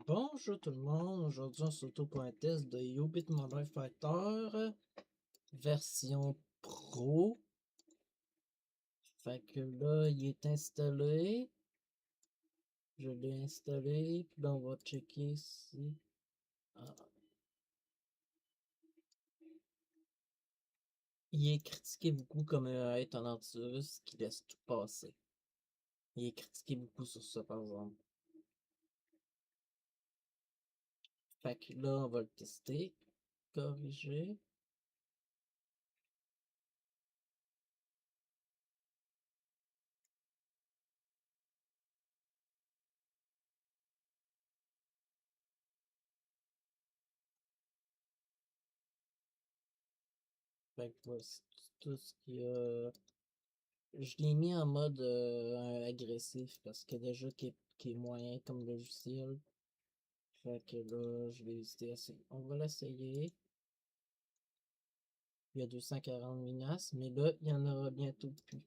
Bonjour tout le monde, aujourd'hui on se retrouve pour un test de Ubit Mobile Fighter version Pro. Fait que là il est installé, je l'ai installé, puis là on va checker si... Ah. Il est critiqué beaucoup comme être un antivirus qui laisse tout passer. Il est critiqué beaucoup sur ça par exemple. Fait que là on va le tester, corriger. Fait que voici tout ce qu'il y a. Je l'ai mis en mode agressif parce que déjà qui est moyen comme logiciel. Fait que là, je vais hésiter assez. On va l'essayer. Il y a 240 menaces, mais là, il y en aura bientôt plus.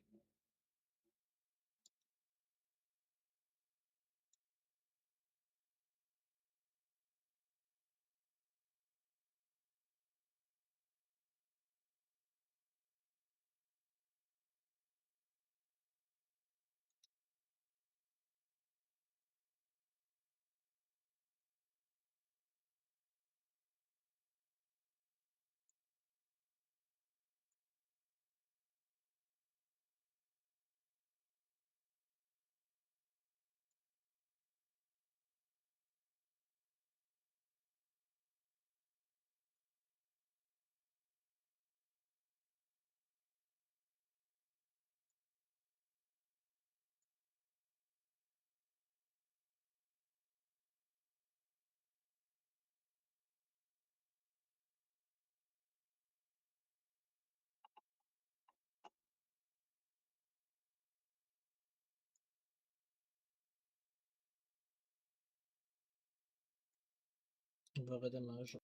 On va redémarrer.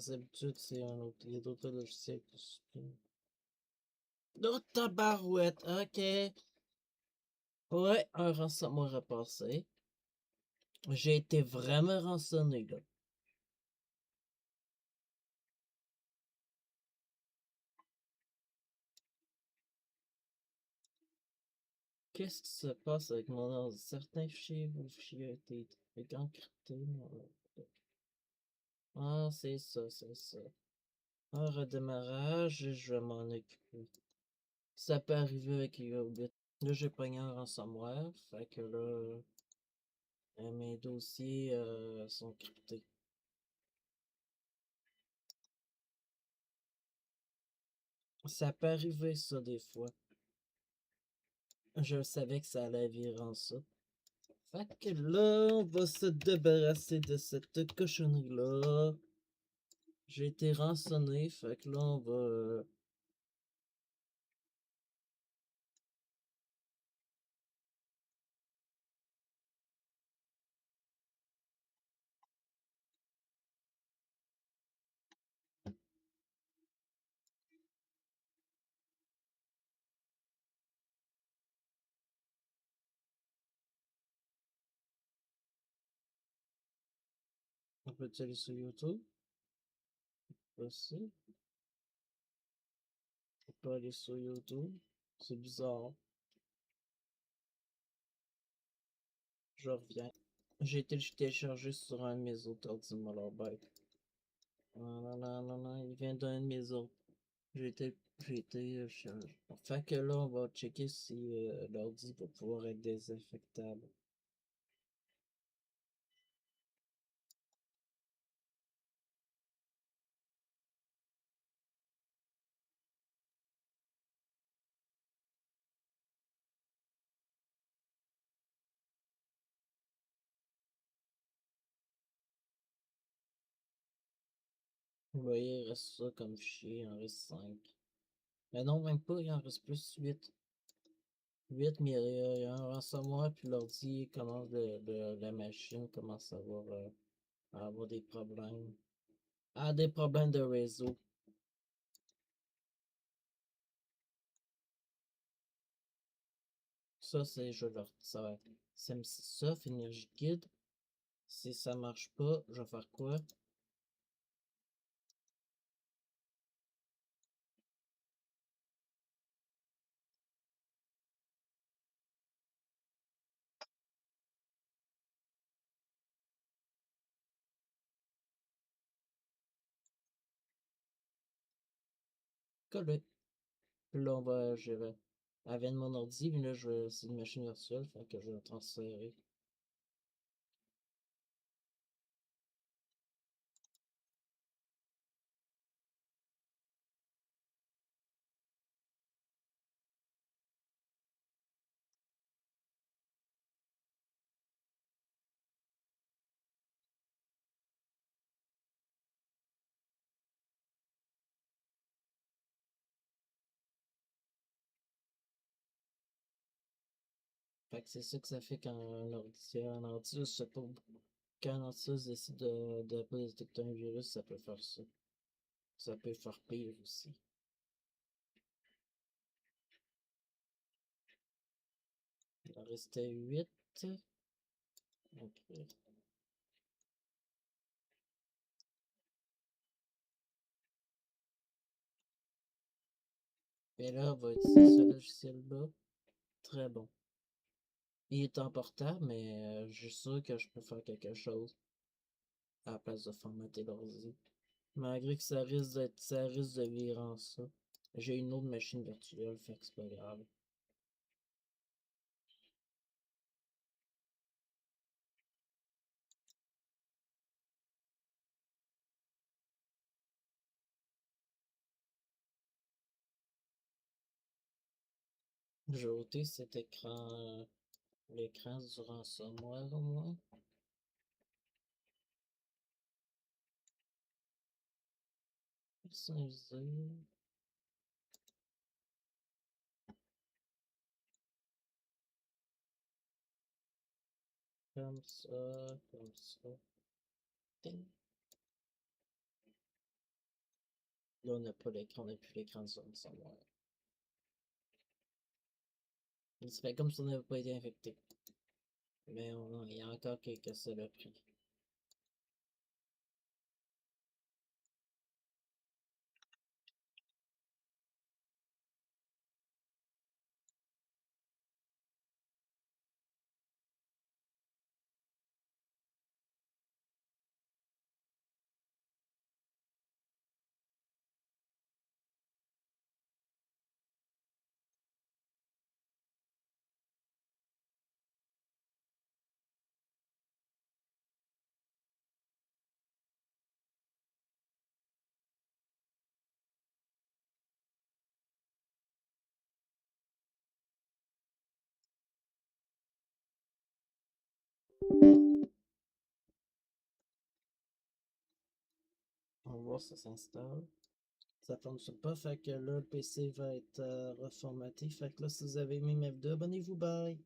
D'habitude, c'est un autre, il y a d'autres logiciels qui suppriment. Oh, tabarouette, ok. Ouais, un ransomware a passé. J'ai été vraiment rançonné, là. Qu'est-ce qui se passe avec mon ordi? Certains fichiers ou fichiers ont été encryptés. Ah, c'est ça, c'est ça. Un redémarrage, je vais m'en occuper. Ça peut arriver avec Yobit. Là, j'ai pogné un ransomware, fait que là, mes dossiers sont cryptés. Ça peut arriver, ça, des fois. Je savais que ça allait virer en ça. Fait que là, on va se débarrasser de cette cochonnerie-là. J'ai été rançonné, fait que là, on va... On peut aller sur YouTube? Aussi. On peut aller sur YouTube. C'est bizarre. Je reviens. J'ai été téléchargé sur un de mes autres ordinateurs. Non, non, non, non, non, il vient d'un de mes autres. J'ai été chargé. Fait que là, on va checker si l'ordi va pouvoir être désinfectable. Vous voyez, il reste ça comme fichier, il en reste 5. Mais non, même pas, il en reste plus 8. 8, mais il y a un ransomware, puis l'ordi commence la machine commence à avoir des problèmes. Ah, des problèmes de réseau. Ça, c'est, je leur, ça va, c'est Soft Energy Kid. Si ça marche pas, je vais faire quoi? Coller. Puis là, elle vient de mon ordi, puis là, c'est une machine virtuelle, fait que je vais transférer. Fait que c'est ça que ça fait quand un antivirus, c'est pas quand un antivirus décide de pas détecter un virus, ça peut faire ça. Ça peut faire pire aussi. Il en restait 8. Ok. Et là, on va utiliser ce logiciel-là. Très bon. Il est en portable, mais je suis sûr que je peux faire quelque chose à la place de formater l'ordi. Malgré que ça risque de virer en ça. J'ai une autre machine virtuelle, fait que c'est pas grave. J'ai ôté cet écran, l'écran du ransomware au moins. Personnaliser. Comme ça, comme ça. Ting. Là, on n'a pas l'écran, on n'a plus l'écran du ransomware. Il se fait comme si on n'avait pas été infecté. Mais il y a encore quelques saloperies. On va voir si ça s'installe. Ça fonctionne pas, fait que là, le PC va être reformaté. Fait que là, si vous avez aimé ma vidéo, abonnez-vous, bye!